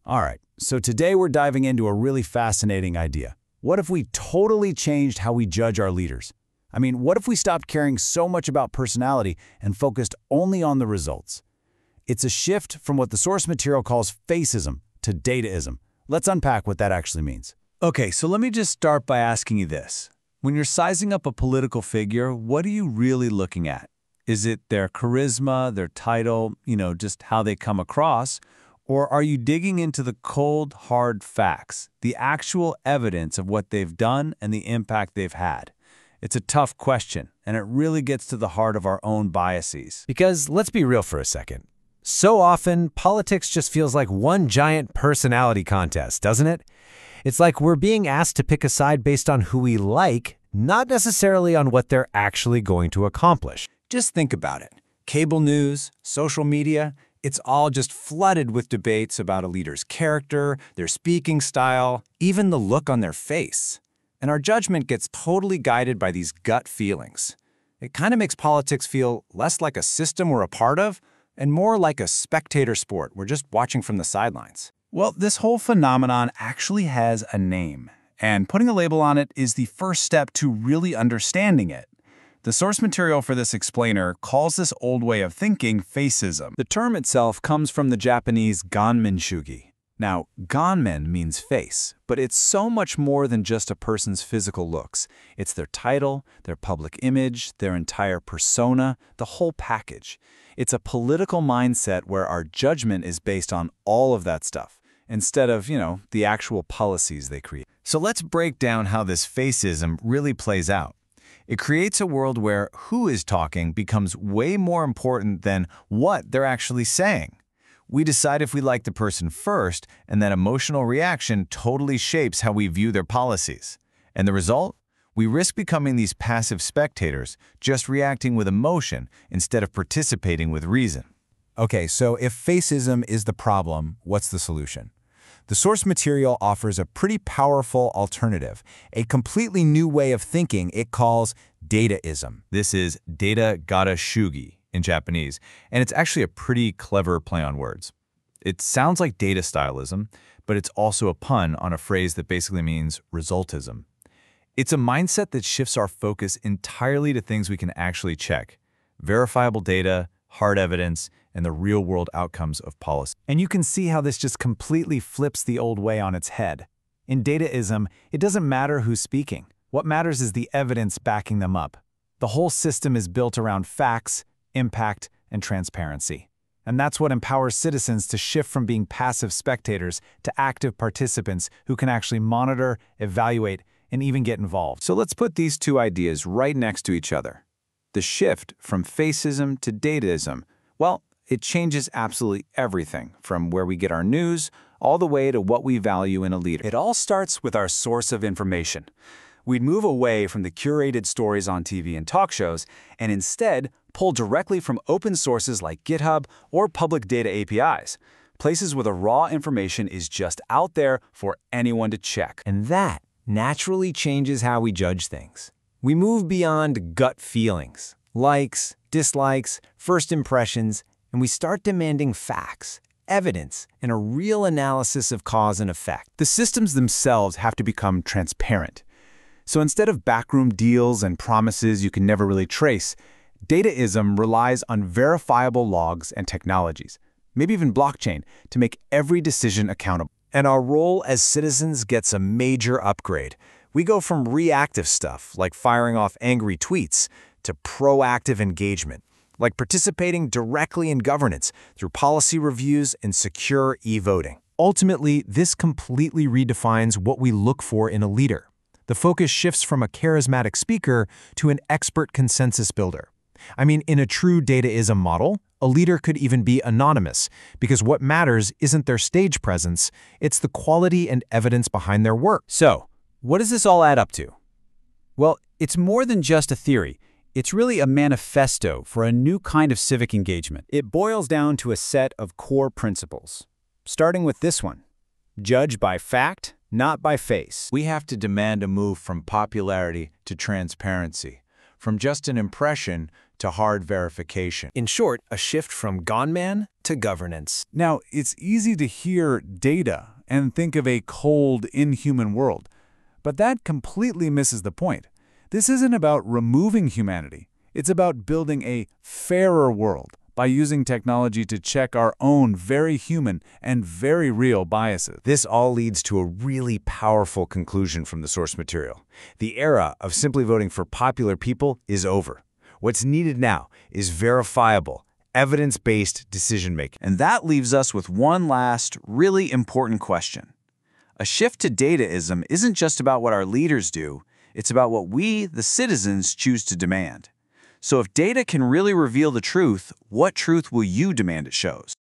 All right, so today we're diving into a really fascinating idea. What if we totally changed how we judge our leaders? I mean, what if we stopped caring so much about personality and focused only on the results? It's a shift from what the source material calls faceism to dataism. Let's unpack what that actually means. Okay, so let me just start by asking you this. When you're sizing up a political figure, what are you really looking at? Is it their charisma, their title, just how they come across? Or are you digging into the cold, hard facts, the actual evidence of what they've done and the impact they've had? It's a tough question, and it really gets to the heart of our own biases. Because let's be real for a second. So often, politics just feels like one giant personality contest, doesn't it? It's like we're being asked to pick a side based on who we like, not necessarily on what they're actually going to accomplish. Just think about it. Cable news, social media, it's all just flooded with debates about a leader's character, their speaking style, even the look on their face. And our judgment gets totally guided by these gut feelings. It kind of makes politics feel less like a system we're a part of and more like a spectator sport we're just watching from the sidelines. Well, this whole phenomenon actually has a name, and putting a label on it is the first step to really understanding it. The source material for this explainer calls this old way of thinking faceism. The term itself comes from the Japanese ganmenshugi. Now, ganmen means face, but it's so much more than just a person's physical looks. It's their title, their public image, their entire persona, the whole package. It's a political mindset where our judgment is based on all of that stuff, instead of, the actual policies they create. So let's break down how this faceism really plays out. It creates a world where who is talking becomes way more important than what they're actually saying. We decide if we like the person first, and that emotional reaction totally shapes how we view their policies. And the result? We risk becoming these passive spectators, just reacting with emotion instead of participating with reason. Okay, so if faceism is the problem, what's the solution? The source material offers a pretty powerful alternative, a completely new way of thinking it calls dataism. This is data gata shugi in Japanese, and it's actually a pretty clever play on words. It sounds like data stylism, but it's also a pun on a phrase that basically means resultism. It's a mindset that shifts our focus entirely to things we can actually check: verifiable data, hard evidence, and the real-world outcomes of policy. And you can see how this just completely flips the old way on its head. In dataism, it doesn't matter who's speaking. What matters is the evidence backing them up. The whole system is built around facts, impact, and transparency. And that's what empowers citizens to shift from being passive spectators to active participants who can actually monitor, evaluate, and even get involved. So let's put these two ideas right next to each other. The shift from faceism to dataism, well, it changes absolutely everything, from where we get our news all the way to what we value in a leader. It all starts with our source of information. We'd move away from the curated stories on TV and talk shows and instead pull directly from open sources like GitHub or public data APIs, places where the raw information is just out there for anyone to check. And that naturally changes how we judge things. We move beyond gut feelings, likes, dislikes, first impressions, and we start demanding facts, evidence, and a real analysis of cause and effect. The systems themselves have to become transparent. So instead of backroom deals and promises you can never really trace, dataism relies on verifiable logs and technologies, maybe even blockchain, to make every decision accountable. And our role as citizens gets a major upgrade. We go from reactive stuff, like firing off angry tweets, to proactive engagement, like participating directly in governance through policy reviews and secure e-voting. Ultimately, this completely redefines what we look for in a leader. The focus shifts from a charismatic speaker to an expert consensus builder. I mean, in a true dataism model, a leader could even be anonymous, because what matters isn't their stage presence, it's the quality and evidence behind their work. So, what does this all add up to? Well, it's more than just a theory. It's really a manifesto for a new kind of civic engagement. It boils down to a set of core principles, starting with this one: judge by fact, not by face. We have to demand a move from popularity to transparency, from just an impression to hard verification. In short, a shift from gone man to governance. Now, it's easy to hear data and think of a cold, inhuman world, but that completely misses the point. This isn't about removing humanity. It's about building a fairer world by using technology to check our own very human and very real biases. This all leads to a really powerful conclusion from the source material. The era of simply voting for popular people is over. What's needed now is verifiable, evidence-based decision-making. And that leaves us with one last, really important question. A shift to dataism isn't just about what our leaders do, it's about what we, the citizens, choose to demand. So if data can really reveal the truth, what truth will you demand it shows?